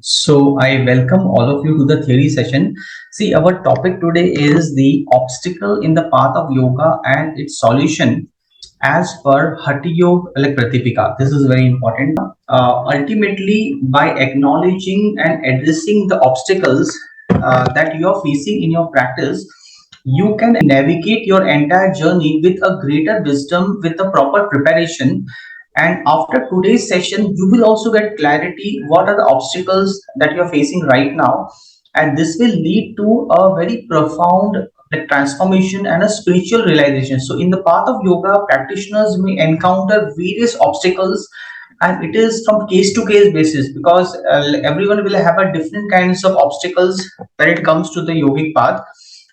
So I welcome all of you to the theory session. See, our topic today is the obstacle in the path of yoga and its solution as per Hatha Yoga like Pratipika. This is very important. Ultimately, by acknowledging and addressing the obstacles that you are facing in your practice, you can navigate your entire journey with a greater wisdom, with a proper preparation. And after today's session, you will also get clarity what are the obstacles that you're facing right now. And this will lead to a very profound like, transformation and a spiritual realization. So, in the path of yoga, practitioners may encounter various obstacles, and it is from case to case basis because everyone will have a different kinds of obstacles when it comes to the yogic path,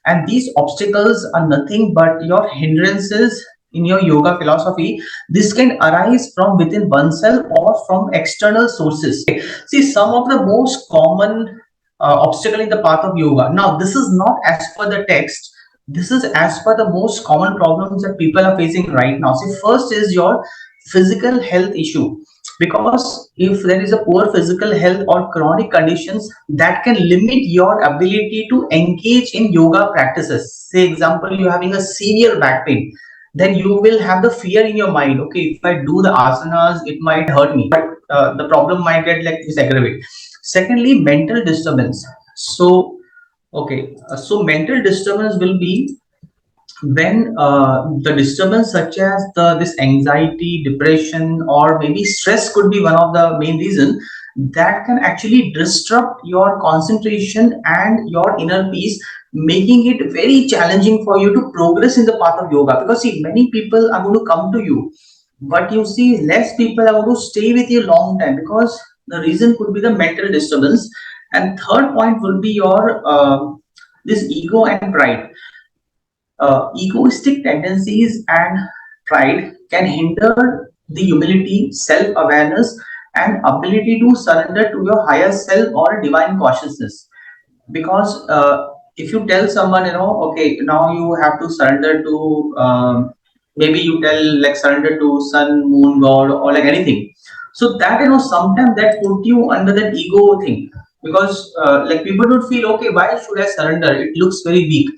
and these obstacles are nothing but your hindrances in your yoga philosophy. This can arise from within oneself or from external sources. See, some of the most common obstacle in the path of yoga. Now, this is not as per the text. This is as per the most common problems that people are facing right now. See, first is your physical health issue, because if there is a poor physical health or chronic conditions that can limit your ability to engage in yoga practices. Say example, you're having a severe back pain, then you will have the fear in your mind, okay, if I do the asanas it might hurt me, but the problem might get like this aggravate. Secondly, mental disturbance. So okay, so mental disturbance will be when the disturbance such as this anxiety, depression, or maybe stress could be one of the main reason that can actually disrupt your concentration and your inner peace, making it very challenging for you to progress in the path of yoga. Because see, many people are going to come to you, but you see less people are going to stay with you long time because the reason could be the mental disturbance. And third point will be your this ego and pride. Egoistic tendencies and pride can hinder the humility, self-awareness, and ability to surrender to your higher self or divine consciousness. Because if you tell someone, okay, now you have to surrender to, maybe you tell like surrender to sun, moon, god, or like anything. So that sometimes that put you under that ego thing, because like people would feel, okay, why should I surrender? It looks very weak.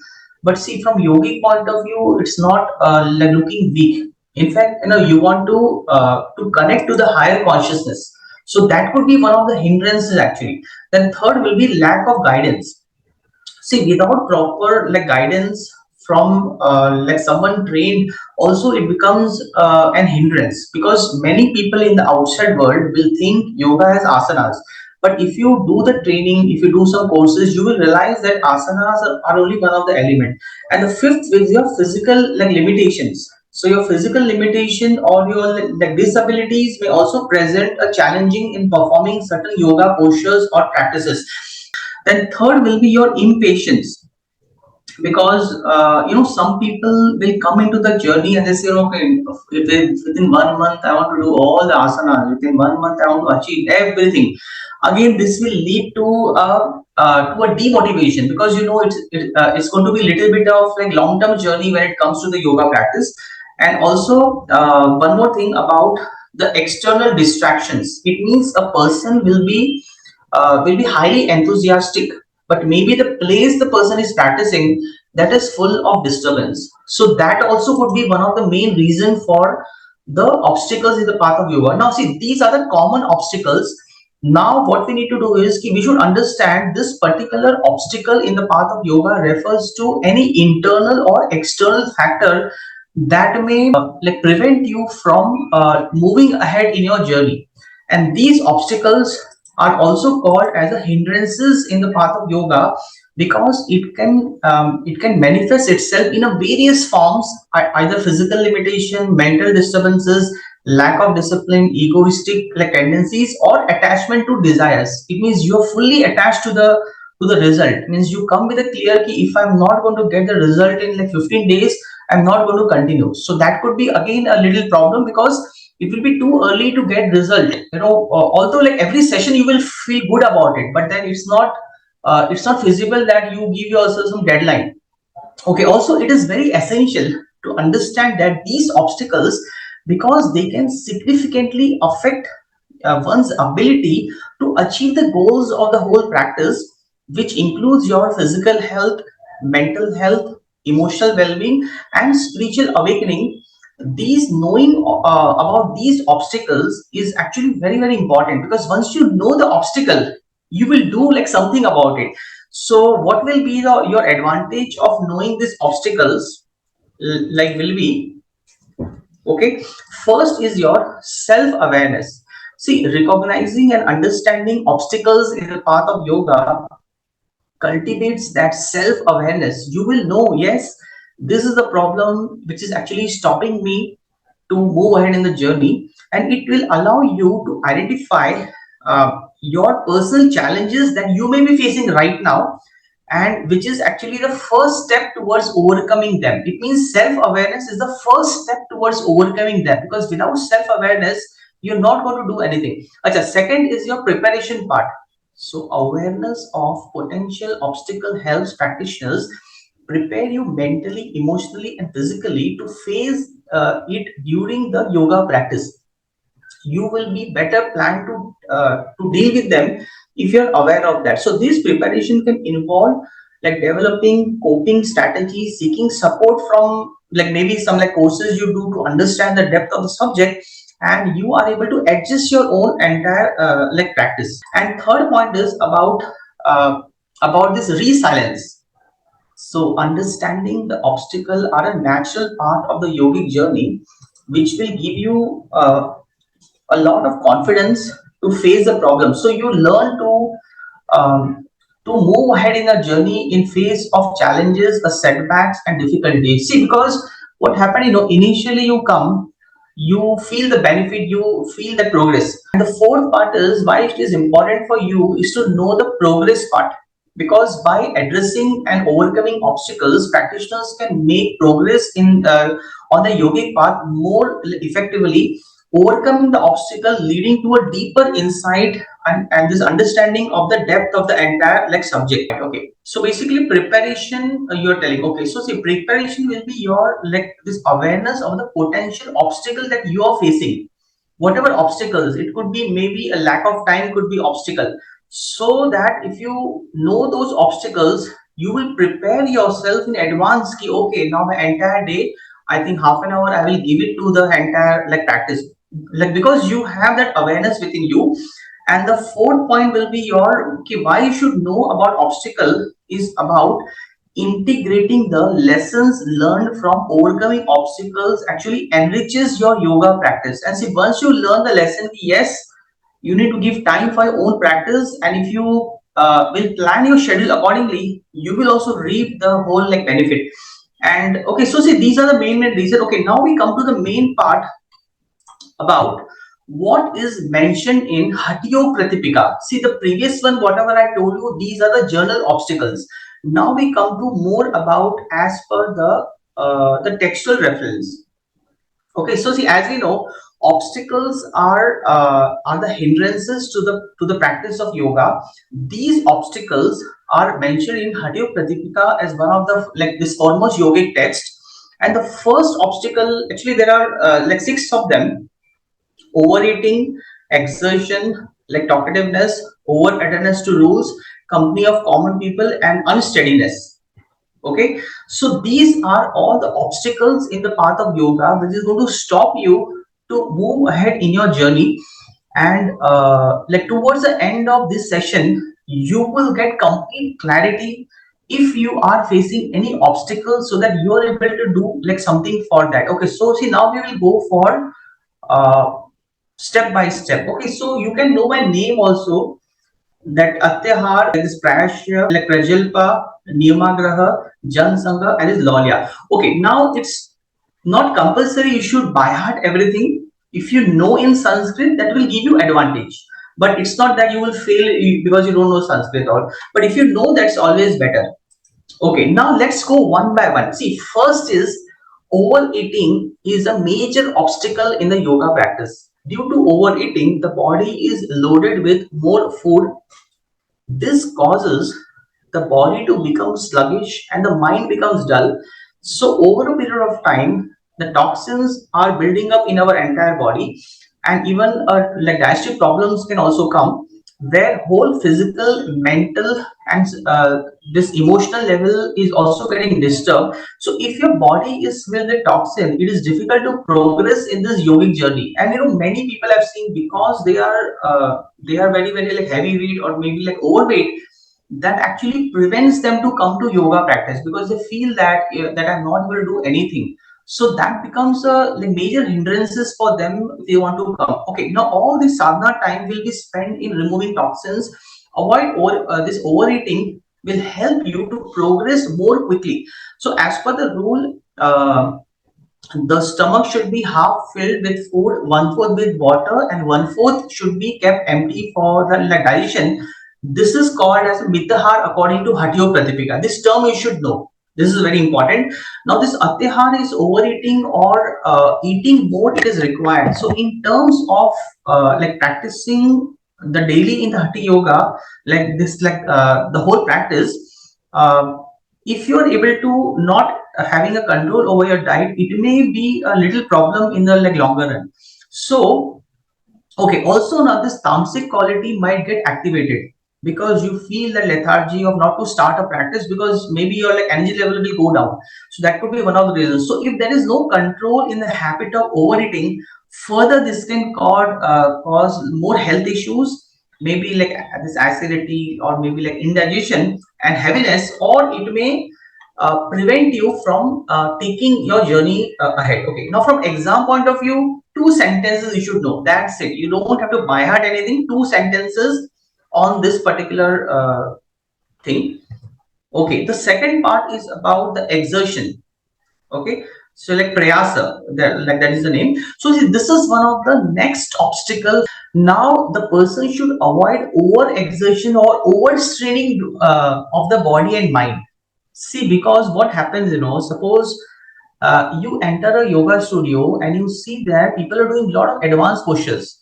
But see, from yogic point of view, it's not like looking weak. In fact, you want to connect to the higher consciousness. So that could be one of the hindrances actually. Then third will be lack of guidance. See, without proper like guidance from like someone trained, also it becomes an hindrance, because many people in the outside world will think yoga has asanas. But if you do the training, if you do some courses, you will realize that asanas are only one of the element. And the fifth is your physical like limitations. So your physical limitation or your like disabilities may also present a challenging in performing certain yoga postures or practices. Then third will be your impatience, because some people will come into the journey and they say, okay, within 1 month I want to do all the asanas, within 1 month I want to achieve everything. Again, this will lead to a demotivation, because it's going to be a little bit of like long term journey when it comes to the yoga practice. And also one more thing about the external distractions. It means a person will be highly enthusiastic, but maybe the place the person is practicing, that is full of disturbance. So that also could be one of the main reason for the obstacles in the path of yoga. Now see, these are the common obstacles. Now what we need to do is we should understand this particular obstacle in the path of yoga refers to any internal or external factor that may like prevent you from moving ahead in your journey. And these obstacles are also called as a hindrances in the path of yoga, because it can manifest itself in a various forms, either physical limitation, mental disturbances, lack of discipline, egoistic like tendencies, or attachment to desires. It means you are fully attached to the result. It means you come with a clear key, if I'm not going to get the result in like 15 days, I'm not going to continue. So that could be again a little problem, because it will be too early to get result. Although like every session you will feel good about it, but then it's not feasible that you give yourself some deadline. Okay, also it is very essential to understand that these obstacles, because they can significantly affect one's ability to achieve the goals of the whole practice, which includes your physical health, mental health, emotional well-being, and spiritual awakening. These knowing about these obstacles is actually very, very important, because once you know the obstacle, you will do like something about it. So what will be your advantage of knowing these obstacles? Like will be, okay, first is your self-awareness. See, recognizing and understanding obstacles in the path of yoga cultivates that self-awareness. You will know, yes, this is the problem which is actually stopping me to move ahead in the journey, and it will allow you to identify your personal challenges that you may be facing right now, and which is actually the first step towards overcoming them. It means self-awareness is the first step towards overcoming them, because without self-awareness you're not going to do anything. Achha, second is your preparation part. So awareness of potential obstacle helps practitioners prepare you mentally, emotionally, and physically to face it during the yoga practice. You will be better planned to deal with them if you're aware of that. So this preparation can involve like developing coping strategies, seeking support from like maybe some like courses you do to understand the depth of the subject, and you are able to adjust your own entire like practice. And third point is about this resilience. So understanding the obstacle are a natural part of the yogic journey, which will give you a lot of confidence to face the problem. So you learn to move ahead in a journey in face of challenges, setbacks, and difficulties. See, because what happened, initially you come, you feel the benefit, you feel the progress. And the fourth part is why it is important for you is to know the progress part. Because by addressing and overcoming obstacles, practitioners can make progress in on the yogic path more effectively, overcoming the obstacle, leading to a deeper insight and this understanding of the depth of the entire like subject. Okay, so basically preparation, you're telling, okay, so see, preparation will be your like this awareness of the potential obstacle that you are facing. Whatever obstacles, it could be maybe a lack of time could be obstacle, so that if you know those obstacles, you will prepare yourself in advance ki, okay, now my entire day, I think half an hour I will give it to the entire like practice, like because you have that awareness within you. And the fourth point will be your okay, why you should know about obstacle is about integrating the lessons learned from overcoming obstacles actually enriches your yoga practice. And see, once you learn the lesson, yes, you need to give time for your own practice, and if you will plan your schedule accordingly, you will also reap the whole like benefit. And okay, so see, these are the main reason. Okay, now we come to the main part about what is mentioned in Hatio Pratipika. See, the previous one, whatever I told you, these are the journal obstacles. Now we come to more about as per the textual reference. Okay, so see, as we know, obstacles are the hindrances to the practice of yoga. These obstacles are mentioned in Hatio Pratipika as one of the like this foremost yogic text. And the first obstacle, actually, there are like six of them: overeating, exertion, like talkativeness, over attendance to rules, company of common people, and unsteadiness. Okay, so these are all the obstacles in the path of yoga which is going to stop you to move ahead in your journey. And like towards the end of this session, you will get complete clarity if you are facing any obstacles, so that you are able to do like something for that. Okay, so see, now we will go for uh, step by step. Okay, so you can know my name also, that Atyahar, that is Prashya, like Prajalpa, Niyamagraha, Jansangha, and is Lolya. Okay, now it's not compulsory you should by heart everything. If you know in Sanskrit, that will give you advantage. But it's not that you will fail because you don't know Sanskrit at all. But if you know, that's always better. Okay, now let's go one by one. See, first is overeating is a major obstacle in the yoga practice. Due to overeating, the body is loaded with more food. This causes the body to become sluggish and the mind becomes dull. So over a period of time, the toxins are building up in our entire body. and even like digestive problems can also come, where whole physical, mental, and this emotional level is also getting disturbed. So if your body is filled with toxin, it is difficult to progress in this yogic journey. And many people I've seen, because they are very very like heavyweight or maybe like overweight, that actually prevents them to come to yoga practice, because they feel that that I'm not able to do anything. So that becomes a like major hindrances for them if they want to come. Okay, now all this sadhana time will be spent in removing toxins. Avoid this overeating will help you to progress more quickly. So as per the rule, the stomach should be half filled with food, one-fourth with water, and one-fourth should be kept empty for the like, digestion. This is called as mitahar according to Hatio Pratipika. This term you should know. This is very important. Now, this atihar is overeating or eating more it is required. So, in terms of like practicing the daily in the Hatha Yoga, like this, like the whole practice, uh, if you are able to not having a control over your diet, it may be a little problem in the like longer run. So okay, also now this tamasic quality might get activated because you feel the lethargy of not to start a practice, because maybe your like energy level will go down. So that could be one of the reasons. So if there is no control in the habit of overeating, further this can cause more health issues, maybe like this acidity or maybe like indigestion and heaviness, or it may prevent you from taking your journey ahead. Okay, now from exam point of view, two sentences you should know. That's it. You don't have to by heart anything. Two sentences on this particular thing. Okay, the second part is about the exertion. Okay, so like prayasa, that is the name. So see, this is one of the next obstacle. Now the person should avoid over exertion or overstraining of the body and mind. See, because what happens, suppose you enter a yoga studio and you see that people are doing a lot of advanced postures.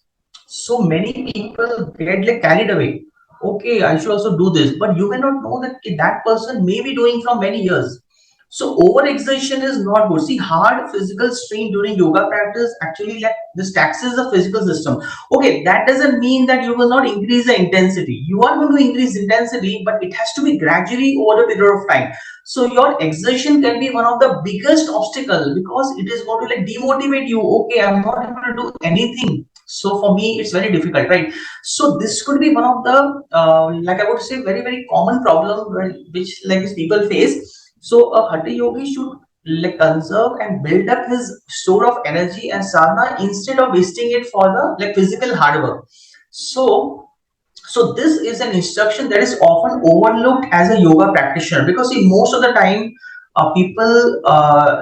So many people get like carried away. Okay, I should also do this, but you may not know that that person may be doing from many years. So overexertion is not good. See, hard physical strain during yoga practice actually like this taxes the physical system. Okay, that doesn't mean that you will not increase the intensity. You are going to increase intensity, but it has to be gradually over a period of time. So your exertion can be one of the biggest obstacle, because it is going to like demotivate you. Okay, I'm not able to do anything. So for me, it's very difficult, right? So this could be one of the like I would say very very common problem which like people face. So a Hatha yogi should like conserve and build up his store of energy and sadhana instead of wasting it for the like physical hard work. So this is an instruction that is often overlooked as a yoga practitioner, because see, most of the time people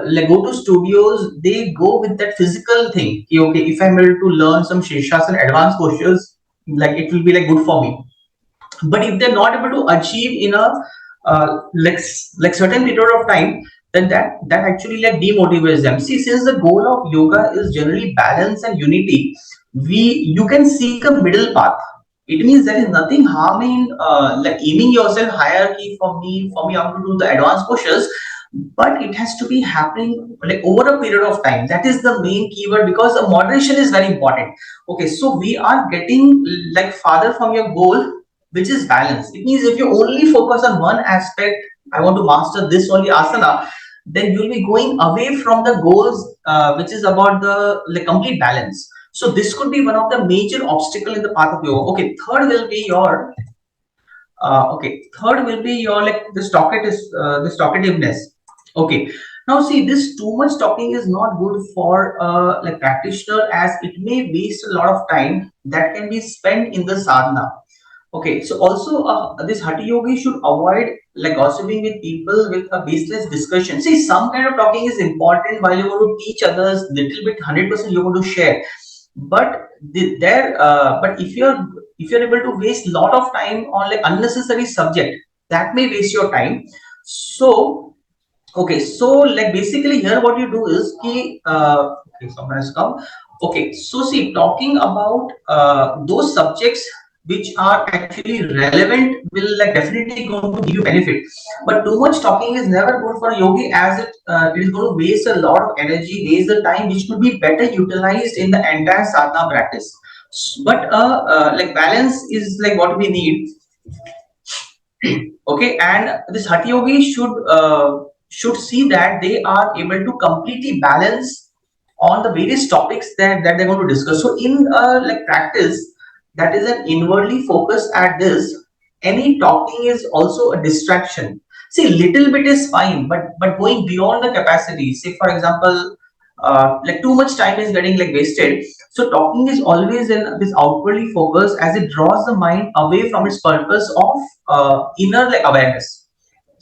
like go to studios, they go with that physical thing. Okay, if I'm able to learn some Shirshasana advanced postures, like it will be like good for me. But if they're not able to achieve in a like certain period of time, then that actually like demotivates them. See, since the goal of yoga is generally balance and unity, we you can seek a middle path. It means there is nothing harm in like aiming yourself hierarchy. For me I want to do the advanced postures, but it has to be happening like over a period of time. That is the main keyword, because the moderation is very important. Okay, so we are getting like farther from your goal, which is balance. It means if you only focus on one aspect, I want to master this only asana, then you'll be going away from the goals, which is about the like complete balance. So this could be one of the major obstacle in the path of yoga. Okay, third will be your third will be your like this talkativeness. Okay, now see, this too much talking is not good for like practitioner, as it may waste a lot of time that can be spent in the sadhana. Okay, so also this Hatha yogi should avoid like gossiping with people with a baseless discussion. See, some kind of talking is important while you want to teach others little bit, 100% you want to share. But but if you're able to waste a lot of time on like unnecessary subject, that may waste your time. So okay, so like basically here what you do is okay, someone has come. Okay, so see, talking about those subjects which are actually relevant will like definitely going to give you benefit. But too much talking is never good for a yogi, as it is going to waste a lot of energy, waste the time which could be better utilized in the entire sadhana practice. But like balance is like what we need. Okay, and this hatha yogi should see that they are able to completely balance on the various topics that they're going to discuss. So in like practice that is an inwardly focus at this, any talking is also a distraction. See, little bit is fine, but going beyond the capacity, say for example, like too much time is getting like wasted. So talking is always in this outwardly focus, as it draws the mind away from its purpose of inner like awareness.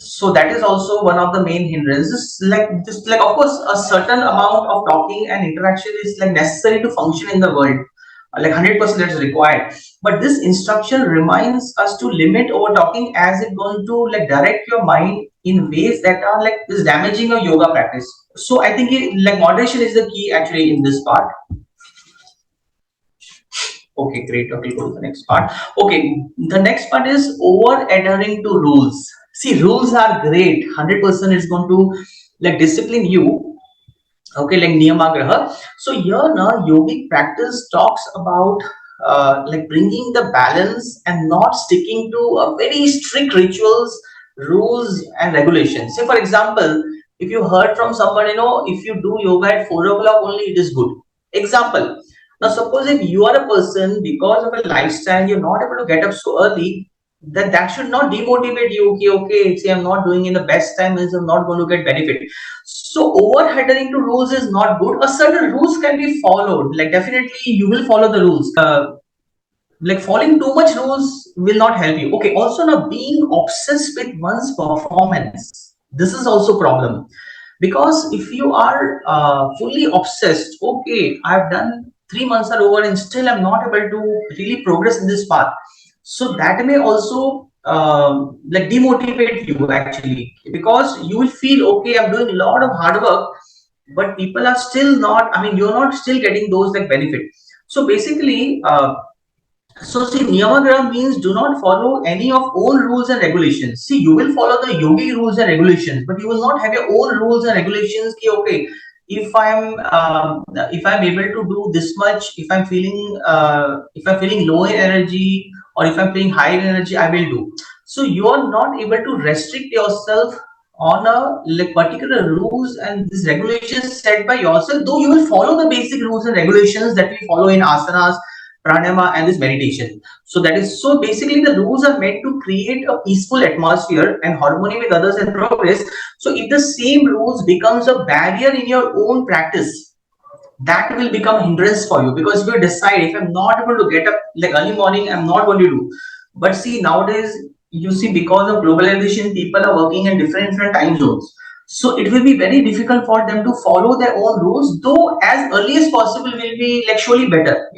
So that is also one of the main hindrances. Like just like of course a certain amount of talking and interaction is like necessary to function in the world, like 100% that's required. But this instruction reminds us to limit over talking, as it's going to like direct your mind in ways that are like is damaging your yoga practice. So I think like moderation is the key actually in this part. Okay, great. Okay, go to the next part. Okay, the next part is over adhering to rules. See, rules are great. 100% is going to like discipline you. Okay, like niyamagraha. So here now yogic practice talks about like bringing the balance and not sticking to a very strict rituals, rules and regulations. Say for example, if you heard from someone, if you do yoga at 4 o'clock only, it is good. Example. Now suppose if you are a person, because of a lifestyle, you're not able to get up so early, that should not demotivate you. Okay, say I'm not doing in the best time, means I'm not going to get benefit. So over adhering to rules is not good. A certain rules can be followed. Like definitely you will follow the rules. Like following too much rules will not help you. Okay. Also now being obsessed with one's performance. This is also problem, because if you are fully obsessed, okay, I've done 3 months are over and still I'm not able to really progress in this path. So that may also like demotivate you actually, because you will feel okay, I'm doing a lot of hard work, but people are still not, I mean you're not still getting those like benefit. So basically so see, Niyamagram means do not follow any of own rules and regulations. See, you will follow the yogi rules and regulations, but you will not have your own rules and regulations. Ki, okay, if I'm able to do this much, if I'm feeling low in energy, or if I'm feeling high in energy, I will do. So you are not able to restrict yourself on a like particular rules and these regulations set by yourself. Though you will follow the basic rules and regulations that we follow in asanas, pranayama and this meditation. So that is, so basically the rules are meant to create a peaceful atmosphere and harmony with others and progress. So if the same rules becomes a barrier in your own practice, that will become hindrance for you, because if you decide, if I'm not able to get up like early morning, I'm not going to do. But see, nowadays you see, because of globalization, people are working in different time zones. So it will be very difficult for them to follow their own rules, though as early as possible will be like surely better,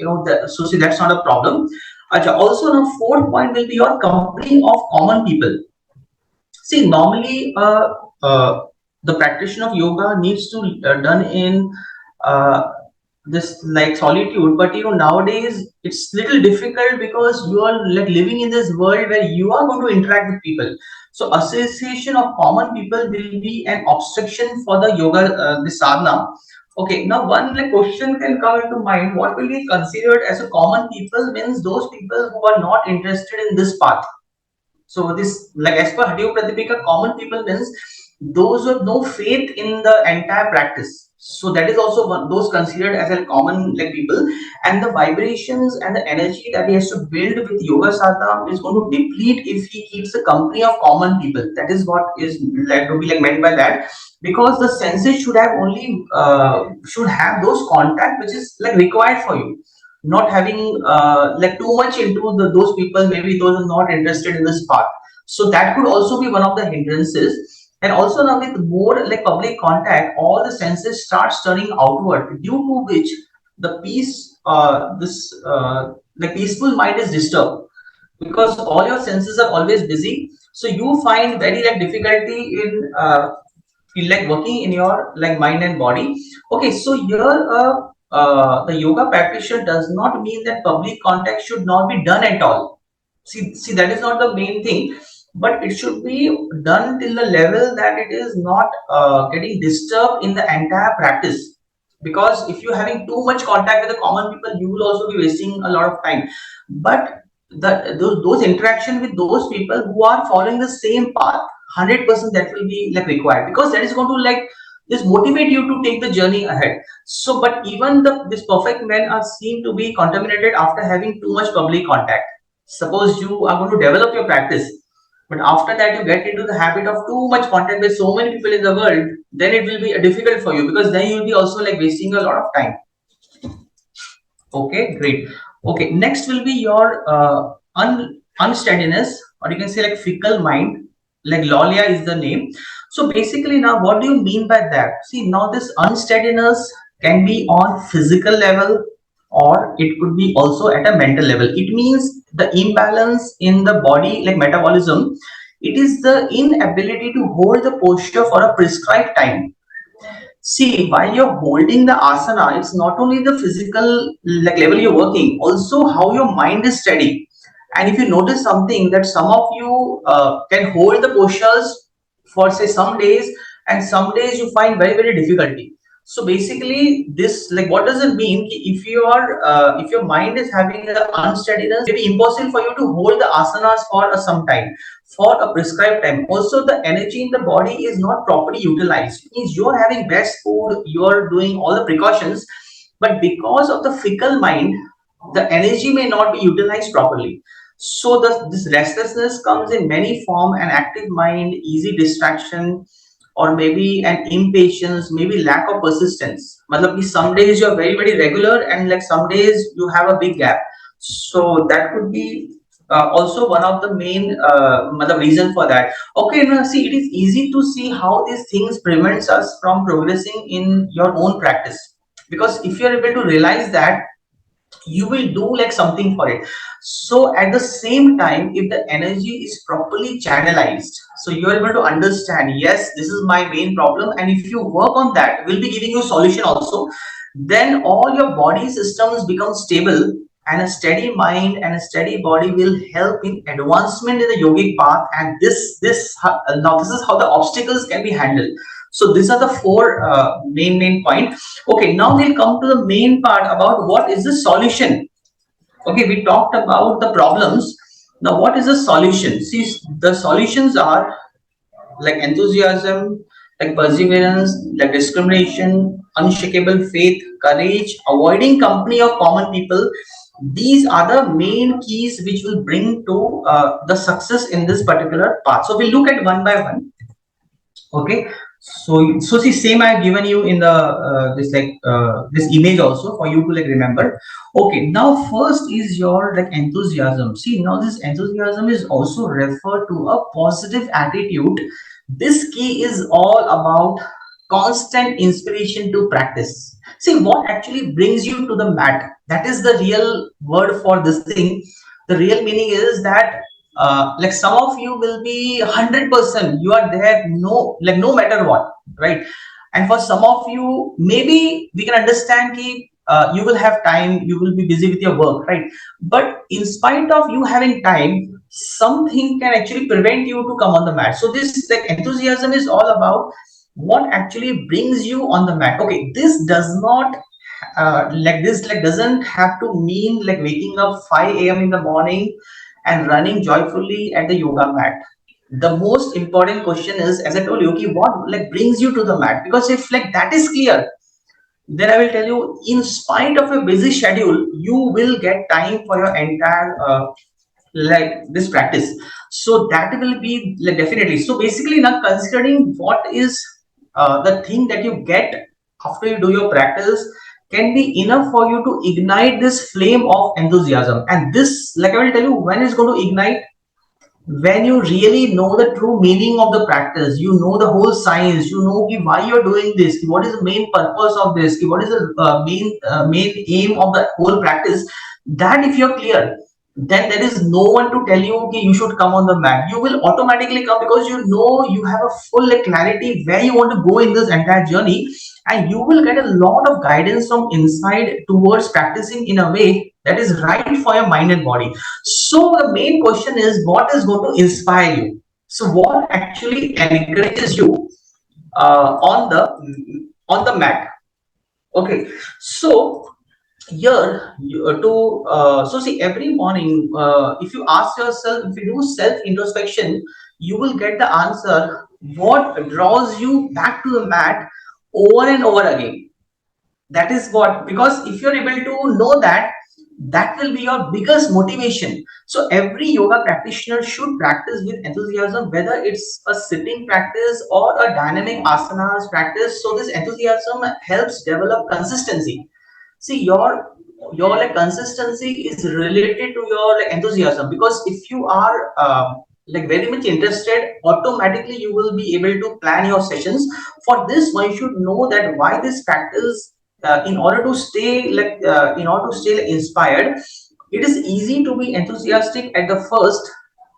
so see, that's not a problem. Also now fourth point will be your company of common people. See, normally the practitioner of yoga needs to done in uh, this like solitude, but nowadays it's little difficult, because you are like living in this world where you are going to interact with people. So association of common people will be an obstruction for the yoga, the sadhana. Okay, now one like question can come into mind: what will be considered as a common people? Means those people who are not interested in this path. So this, like as per Hadeo Pratipika, common people means those who have no faith in the entire practice. So that is also one, those considered as a common like people, and the vibrations and the energy that he has to build with yoga sadhana is going to deplete if he keeps the company of common people. That is what is like to be like meant by that, because the senses should have only should have those contact which is like required for you, not having like too much into those people, maybe those are not interested in this path. So that could also be one of the hindrances. And also now with more like public contact, all the senses start turning outward, due to which the peace this like peaceful mind is disturbed, because all your senses are always busy. So you find very like difficulty in like working in your like mind and body. Okay, so here the yoga practitioner does not mean that public contact should not be done at all. See, that is not the main thing, but it should be done till the level that it is not getting disturbed in the entire practice. Because if you're having too much contact with the common people, you will also be wasting a lot of time. But those interaction with those people who are following the same path, 100% that will be like required, because that is going to like just motivate you to take the journey ahead. So, but even this perfect men are seen to be contaminated after having too much public contact. Suppose you are going to develop your practice, but after that you get into the habit of too much contact with so many people in the world, then it will be difficult for you, because then you will be also like wasting a lot of time. Okay, great. Okay, next will be your unsteadiness, or you can say like fickle mind. Like Lolia is the name. So basically, now what do you mean by that? See, now this unsteadiness can be on physical level, or it could be also at a mental level. It means the imbalance in the body, like metabolism. It is the inability to hold the posture for a prescribed time. See, while you're holding the asana, it's not only the physical like level you're working, also how your mind is steady. And if you notice something, that some of you can hold the postures for say some days, and some days you find very difficulty. So basically, this like what does it mean? If your mind is having the unsteadiness, it may be impossible for you to hold the asanas for some time, for a prescribed time. Also, the energy in the body is not properly utilized. It means you're having best food, you're doing all the precautions, but because of the fickle mind, the energy may not be utilized properly. So this restlessness comes in many form: an active mind, easy distraction, or maybe an impatience, maybe lack of persistence. Matlab ki some days you're very regular, and like some days you have a big gap. So that could be also one of the main reason for that. Okay, now see, it is easy to see how these things prevents us from progressing in your own practice, because if you are able to realize that, you will do like something for it. So at the same time, if the energy is properly channelized, so you are able to understand, yes, this is my main problem, and if you work on that, we'll be giving you solution also, then all your body systems become stable, and a steady mind and a steady body will help in advancement in the yogic path. And now this is how the obstacles can be handled. So these are the four main point. Okay, now we'll come to the main part about what is the solution. Okay, we talked about the problems. Now what is the solution? See, the solutions are like enthusiasm, like perseverance, like discrimination, unshakable faith, courage, avoiding company of common people. These are the main keys which will bring to the success in this particular path. So we look at one by one. Okay, so see, same I have given you in the this image also for you to like remember. Okay, now first is your like enthusiasm. See, now this enthusiasm is also referred to a positive attitude. This key is all about constant inspiration to practice. See, what actually brings you to the mat, that is the real word for this thing. The real meaning is that like some of you will be 100%, you are there, no, like no matter what, right? And for some of you, maybe we can understand ki, you will have time, you will be busy with your work, right? But in spite of you having time, something can actually prevent you to come on the mat. So this like enthusiasm is all about what actually brings you on the mat. Okay, this does not doesn't have to mean like waking up 5 a.m. in the morning and running joyfully at the yoga mat. The most important question is, as I told you, okay, what like brings you to the mat? Because if like that is clear, then I will tell you, in spite of a busy schedule, you will get time for your entire like this practice. So that will be like definitely. So basically, now considering what is the thing that you get after you do your practice can be enough for you to ignite this flame of enthusiasm. And this, like I will tell you, when it's going to ignite, when you really know the true meaning of the practice, you know the whole science, you know why you're doing this, what is the main purpose of this, what is the main aim of the whole practice. That if you're clear, then there is no one to tell you, okay, you should come on the mat. You will automatically come, because you know you have a full like, clarity where you want to go in this entire journey. and you will get a lot of guidance from inside towards practicing in a way that is right for your mind and body. So the main question is, what is going to inspire you? So what actually encourages you on the mat? Okay, so here so see, every morning, if you ask yourself, if you do self introspection, you will get the answer what draws you back to the mat over and over again. That is what, because if you're able to know that, that will be your biggest motivation. So every yoga practitioner should practice with enthusiasm, whether it's a sitting practice or a dynamic asanas practice. So this enthusiasm helps develop consistency. See, your like consistency is related to your like enthusiasm, because if you are like very much interested, automatically you will be able to plan your sessions. For this, one should know that why this practice, in order to stay inspired. It is easy to be enthusiastic at the first,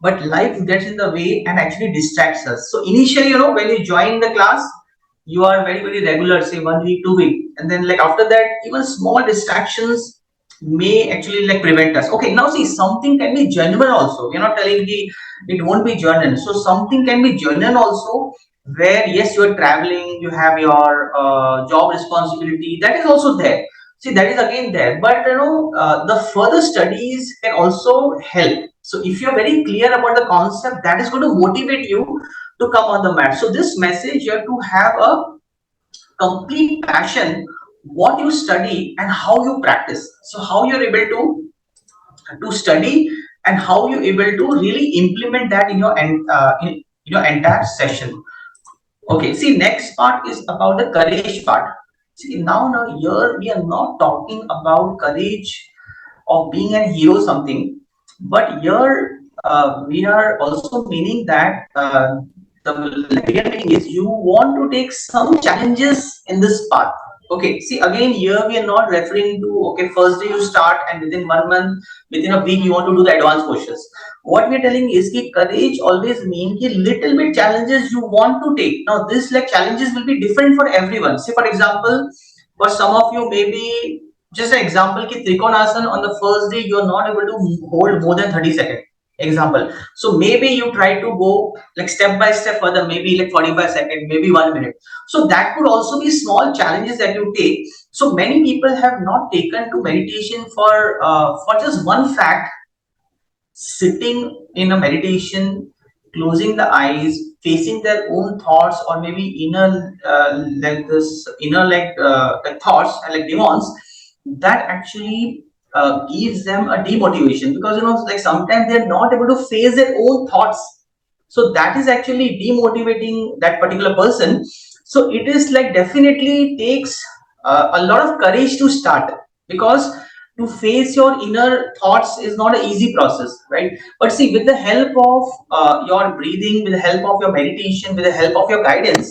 but life gets in the way and actually distracts us. So initially, when you join the class, you are very regular, say 1 week, 2 week, and then like after that, even small distractions may actually like prevent us. Okay, now see, something can be genuine also. We're not telling the it won't be genuine. So something can be genuine also, where yes, you are traveling, you have your job responsibility, that is also there. See, that is again there, but the further studies can also help. So if you're very clear about the concept, that is going to motivate you to come on the mat. So this message, you have to have a complete passion what you study and how you practice. So how you're able to study and how you're able to really implement that in your in your entire session. Okay, see, next part is about the courage part. See, now here we are not talking about courage of being a hero something, but here we are also meaning that the real meaning is you want to take some challenges in this path. Okay, see, again here we are not referring to, okay, first day you start and within 1 month, within a week you want to do the advanced postures. What we are telling is that courage always means कि little bit challenges you want to take. Now this like challenges will be different for everyone. Say for example, for some of you maybe, just an example, ki trikonasana on the first day you are not able to hold more than 30 seconds. Example. So maybe you try to go like step by step further, maybe like 45 seconds, maybe 1 minute. So that could also be small challenges that you take. So many people have not taken to meditation for just one fact: sitting in a meditation, closing the eyes, facing their own thoughts, or maybe inner like this inner like thoughts and like demons, that actually gives them a demotivation, because like sometimes they're not able to face their own thoughts. So that is actually demotivating that particular person. So it is like definitely takes a lot of courage to start, because to face your inner thoughts is not an easy process, right? But see, with the help of your breathing, with the help of your meditation, with the help of your guidance,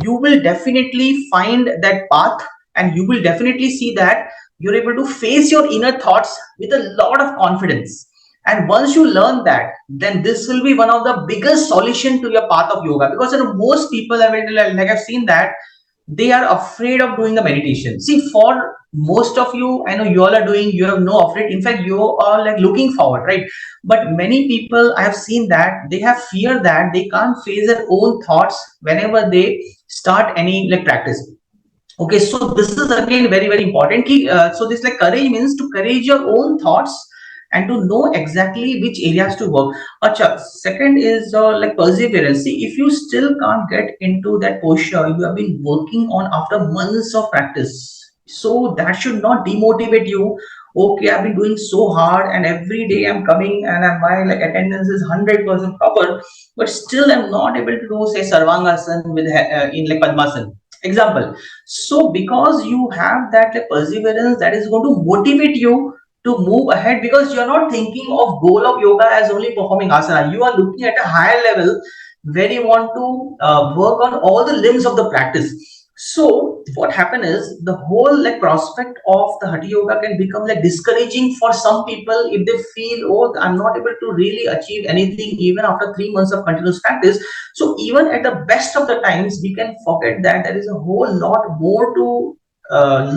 you will definitely find that path, and you will definitely see that you're able to face your inner thoughts with a lot of confidence. And once you learn that, then this will be one of the biggest solution to your path of yoga, because most people, I mean, like I've seen that they are afraid of doing the meditation. See, for most of you, I know you all are doing, you have no afraid, in fact you are like looking forward, right? But many people, I have seen that they have fear that they can't face their own thoughts whenever they start any like practice. Okay, so this is again very important. So this like courage means to courage your own thoughts and to know exactly which areas to work. Acha, second is like perseverance. See, if you still can't get into that posture you have been working on after months of practice, so that should not demotivate you. Okay, I've been doing so hard and every day I'm coming and my like attendance is 100% proper, but still I'm not able to do say Sarvangasana with in like Padmasana. Example. So because you have that like, perseverance, that is going to motivate you to move ahead, because you're not thinking of goal of yoga as only performing asana. You are looking at a higher level where you want to work on all the limbs of the practice. So what happened is the whole like prospect of the Hatha Yoga can become like discouraging for some people if they feel, oh, I'm not able to really achieve anything even after 3 months of continuous practice. So even at the best of the times, we can forget that there is a whole lot more to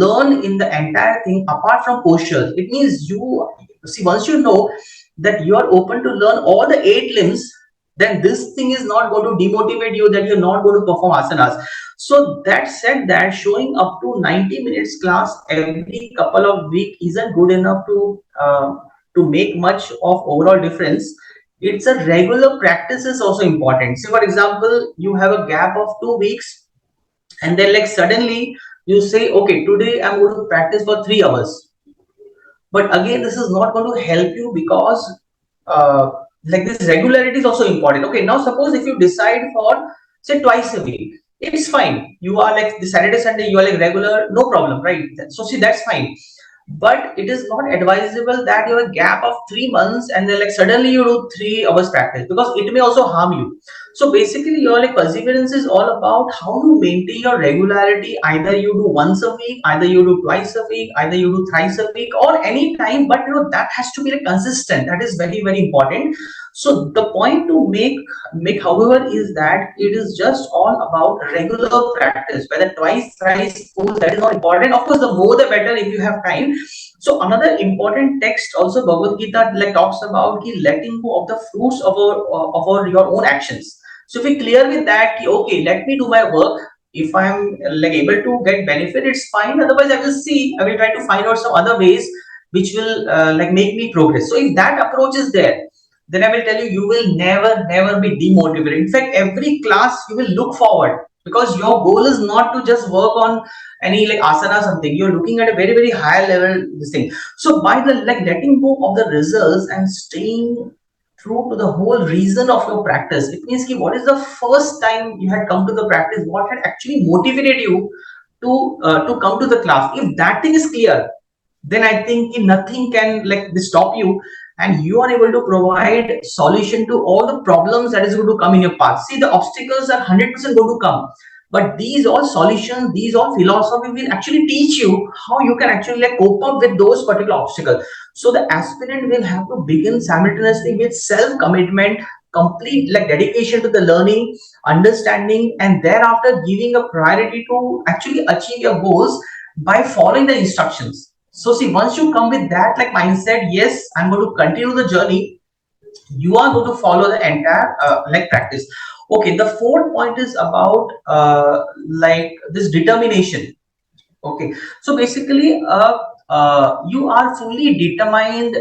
learn in the entire thing apart from postures. It means you see, once you know that you are open to learn all the 8 limbs, then this thing is not going to demotivate you that you're not going to perform asanas. So that said, that showing up to 90 minutes class every couple of weeks isn't good enough to make much of overall difference. It's a regular practice is also important. So for example, you have a gap of 2 weeks, and then like suddenly you say, okay, today I'm going to practice for 3 hours. But again, this is not going to help you because uh, like this regularity is also important. Okay, now suppose if you decide for say twice a week, it's fine. You are like the Saturday Sunday, you are like regular, no problem, right? So see, that's fine. But it is not advisable that you have a gap of 3 months and then like suddenly you do 3 hours practice, because it may also harm you. So basically your like perseverance is all about how you maintain your regularity. Either you do once a week, either you do twice a week, either you do thrice a week, or any time, but you know that has to be like consistent. That is very, very important. So the point to make however is that it is just all about regular practice, whether twice, thrice, four, that is not important. Of course, the more the better if you have time. So another important text also Bhagavad Gita like talks about ki letting go of the fruits of our your own actions. So if we clear with that, ki, okay, let me do my work. If I'm like able to get benefit, it's fine. Otherwise, I will see. I will try to find out some other ways which will like make me progress. So if that approach is there, then I will tell you, you will never be demotivated. In fact, every class you will look forward, because your goal is not to just work on any like asana or something. You're looking at a very, very high level this thing. So by the like letting go of the results and staying true to the whole reason of your practice, it means ki what is the first time you had come to the practice, what had actually motivated you to come to the class. If that thing is clear, then I think nothing can like stop you, and you are able to provide solution to all the problems that is going to come in your path. See, the obstacles are 100% going to come, but these all solutions, these all philosophy will actually teach you how you can actually like cope up with those particular obstacles. So the aspirant will have to begin simultaneously with self commitment, complete like dedication to the learning, understanding, and thereafter giving a priority to actually achieve your goals by following the instructions. So see, once you come with that like mindset, yes, I'm going to continue the journey, you are going to follow the entire like practice. Okay, the fourth point is about like this determination. Okay, so basically, you are fully determined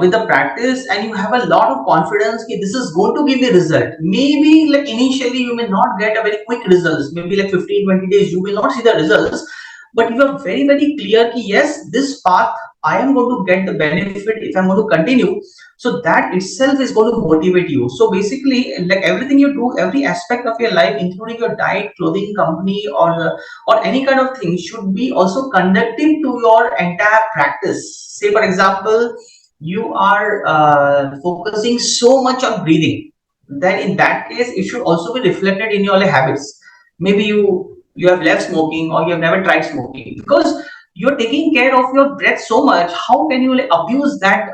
with the practice, and you have a lot of confidence that this is going to give the result. Maybe like initially you may not get a very quick results, maybe like 15-20 days you will not see the results, but you are very, very clear that yes, this path I am going to get the benefit if I'm going to continue. So that itself is going to motivate you. So basically, like everything you do, every aspect of your life, including your diet, clothing, company, or any kind of thing, should be also conductive to your entire practice. Say for example, you are focusing so much on breathing, then in that case it should also be reflected in your like, habits. Maybe you have left smoking, or you have never tried smoking, because you're taking care of your breath so much. How can you like abuse that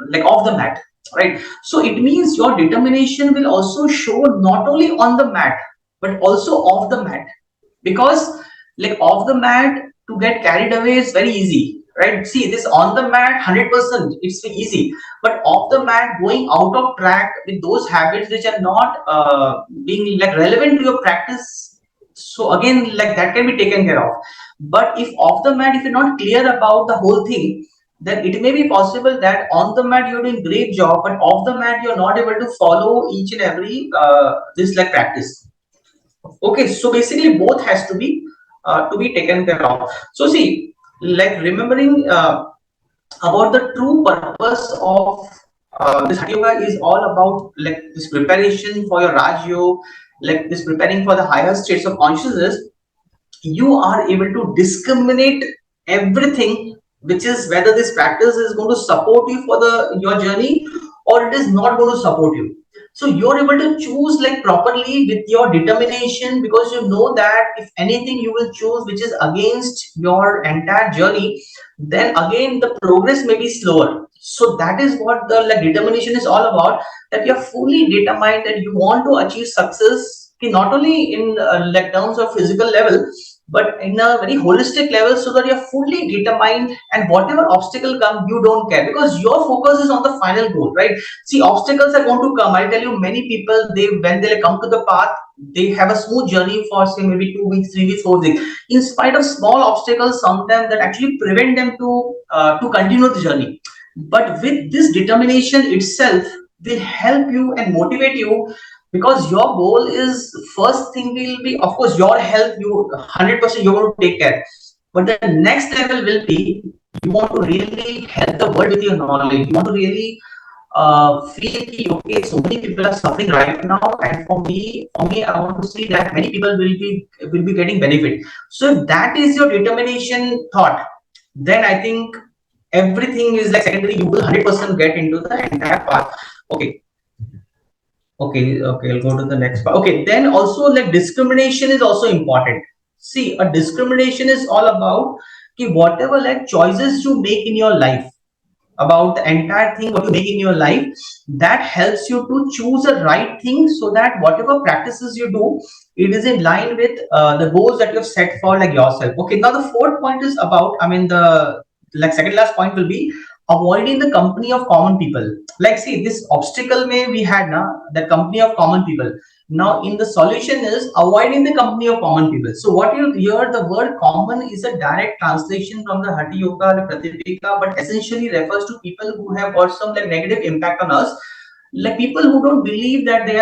like off the mat, right? So it means your determination will also show not only on the mat but also off the mat, because like off the mat to get carried away is very easy, right? See, this on the mat 100% it's easy, but off the mat going out of track with those habits which are not being like relevant to your practice, so again like that can be taken care of. But if off the mat, if you're not clear about the whole thing, then it may be possible that on the mat you're doing great job, but off the mat you're not able to follow each and every this like practice. Okay, so basically both has to be taken care of. So see, like remembering about the true purpose of this Hatha Yoga is all about like this preparation for your Raj Yoga, like this preparing for the higher states of consciousness. You are able to discriminate everything, which is whether this practice is going to support you for the your journey or it is not going to support you. So you're able to choose like properly with your determination, because you know that if anything you will choose which is against your entire journey, then again the progress may be slower. So that is what the like determination is all about, that you're fully determined that you want to achieve success, okay, not only in like terms of physical level, but in a very holistic level, so that you're fully determined, and whatever obstacle comes you don't care, because your focus is on the final goal, right? See, obstacles are going to come. I tell you, many people, they when they come to the path, they have a smooth journey for say maybe 2 weeks, 3 weeks, 4 weeks. In spite of small obstacles, sometimes that actually prevent them to continue the journey. But with this determination itself will help you and motivate you, because your goal is, first thing will be of course your health. You 100% you're going to take care, but the next level will be, you want to really help the world with your knowledge. You want to really feel ki, okay, so many people are suffering right now, and for me I want to see that many people will be getting benefit. So if that is your determination thought, then I think everything is like secondary. You will 100% get into the entire path. Okay. Okay, I'll go to the next part. Okay, then also like discrimination is also important. See, a discrimination is all about ki whatever like choices you make in your life, about the entire thing what you make in your life, that helps you to choose the right thing, so that whatever practices you do, it is in line with the goals that you have set for like yourself. Okay, now the fourth point is about, I mean, the like second last point will be avoiding the company of common people. Like, see, this obstacle may we had now, the company of common people. Now in the solution is avoiding the company of common people. So what you hear, the word common is a direct translation from the Hatha Yoga or Pratipika, but essentially refers to people who have got some like negative impact on us, like people who don't believe that they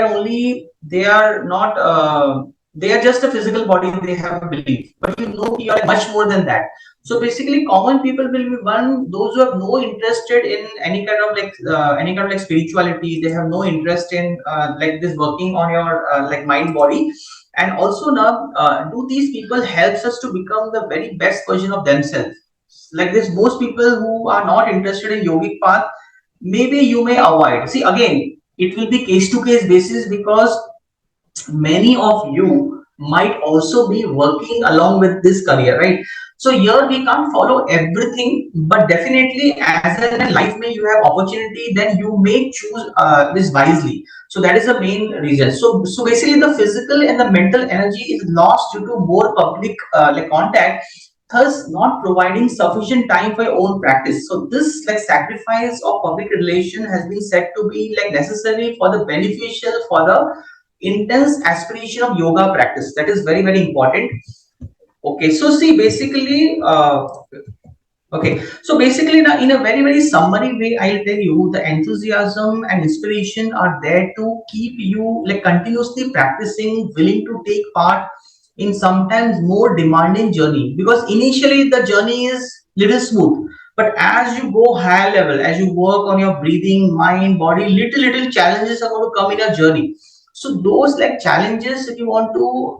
are not they are just a physical body, they have a belief, but you know you are much more than that. So basically common people will be one, those who have no interested in any kind of like spirituality. They have no interest in like this working on your like mind body. And also now, do these people helps us to become the very best version of themselves. Like this, most people who are not interested in yogic path, maybe you may avoid. See, again, it will be case to case basis, because many of you might also be working along with this career, right? So here we can't follow everything, but definitely as in life may you have opportunity, then you may choose this wisely. So that is the main reason. So basically the physical and the mental energy is lost due to more public like contact, thus not providing sufficient time for your own practice. So this like sacrifice of public relation has been said to be like necessary for the beneficial for the intense aspiration of yoga practice. That is very very important. Okay, so see, basically okay, so basically now in a very very summary way, I'll tell you the enthusiasm and inspiration are there to keep you like continuously practicing, willing to take part in sometimes more demanding journey, because initially the journey is little smooth, but as you go higher level, as you work on your breathing, mind, body, little challenges are going to come in your journey. So those like challenges, if you want to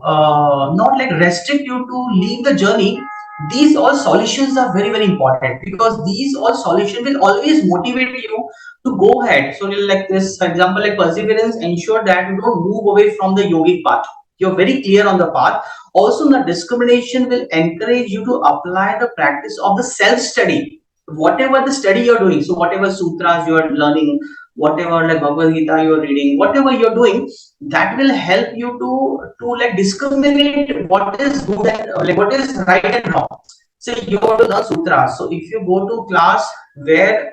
not like restrict you to leave the journey, these all solutions are very very important, because these all solutions will always motivate you to go ahead. So like this, for example, like perseverance ensure that you don't move away from the yogic path. You're very clear on the path. Also the discrimination will encourage you to apply the practice of the self study, whatever the study you're doing. So whatever sutras you are learning, whatever like Bhagavad Gita you're reading, whatever you're doing, that will help you to like discriminate what is good and like what is right and wrong. So you go to the sutras. So if you go to class where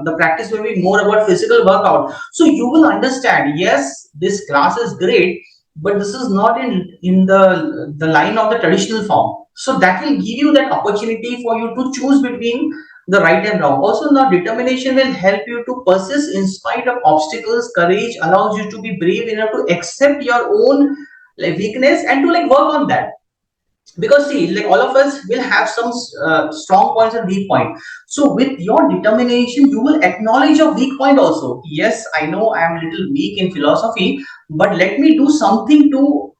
the practice will be more about physical workout, so you will understand, yes, this class is great, but this is not in the line of the traditional form. So that will give you that opportunity for you to choose between the right and wrong. Also now determination will help you to persist in spite of obstacles. Courage allows you to be brave enough to accept your own like weakness and to like work on that. Because see, like all of us will have some strong points and weak point. So with your determination you will acknowledge your weak point also. Yes, I know I am a little weak in philosophy, but let me do something to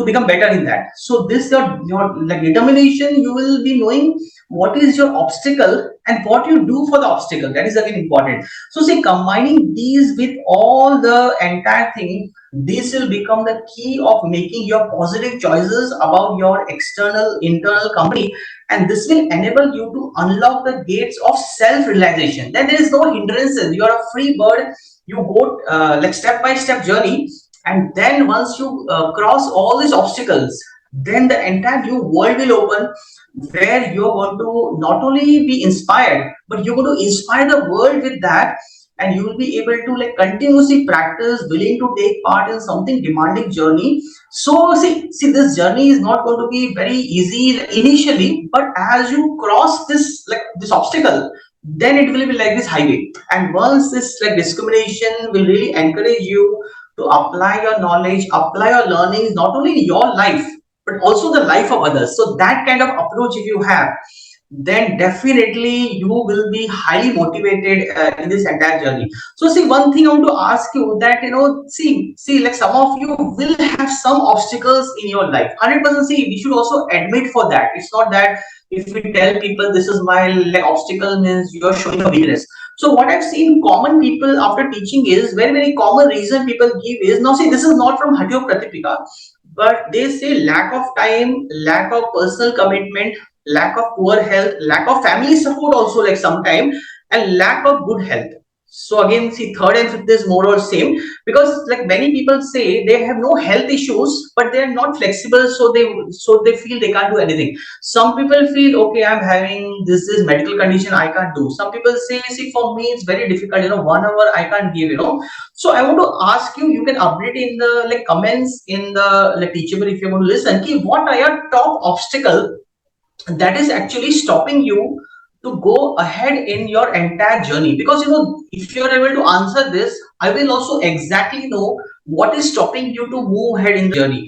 become better in that. So this your like determination, you will be knowing what is your obstacle, and what you do for the obstacle, that is again important. So see, combining these with all the entire thing, this will become the key of making your positive choices about your external internal company, and this will enable you to unlock the gates of self realization. Then there is no hindrances, you are a free bird. You go like step by step journey, and then once you cross all these obstacles, then the entire new world will open, where you're going to not only be inspired, but you're going to inspire the world with that, and you will be able to like continuously practice, willing to take part in something demanding journey. So see, this journey is not going to be very easy initially, but as you cross this like this obstacle, then it will be like this highway. And once this like discrimination will really encourage you to apply your knowledge, apply your learnings, not only in your life, but also the life of others. So that kind of approach if you have, then definitely you will be highly motivated in this entire journey. So see, one thing I want to ask you, that see like some of you will have some obstacles in your life, 100%. See, we should also admit for that. It's not that if we tell people this is my like obstacle means you're showing a weakness. So what I've seen common people after teaching is very common reason people give is, now see, this is not from Hatyo Pratipika, but they say lack of time, lack of personal commitment, lack of poor health, lack of family support also like sometime, and lack of good health. So again, see, third and fifth is more or same, because like many people say they have no health issues, but they are not flexible, so they feel they can't do anything. Some people feel, okay, I'm having this medical condition, I can't do. Some people say, see, for me it's very difficult, 1 hour I can't give. So I want to ask you, you can update in the like comments in the like teachable if you want to listen. Ki, what are your top obstacle that is actually stopping you to go ahead in your entire journey? Because if you're able to answer this, I will also exactly know what is stopping you to move ahead in the journey.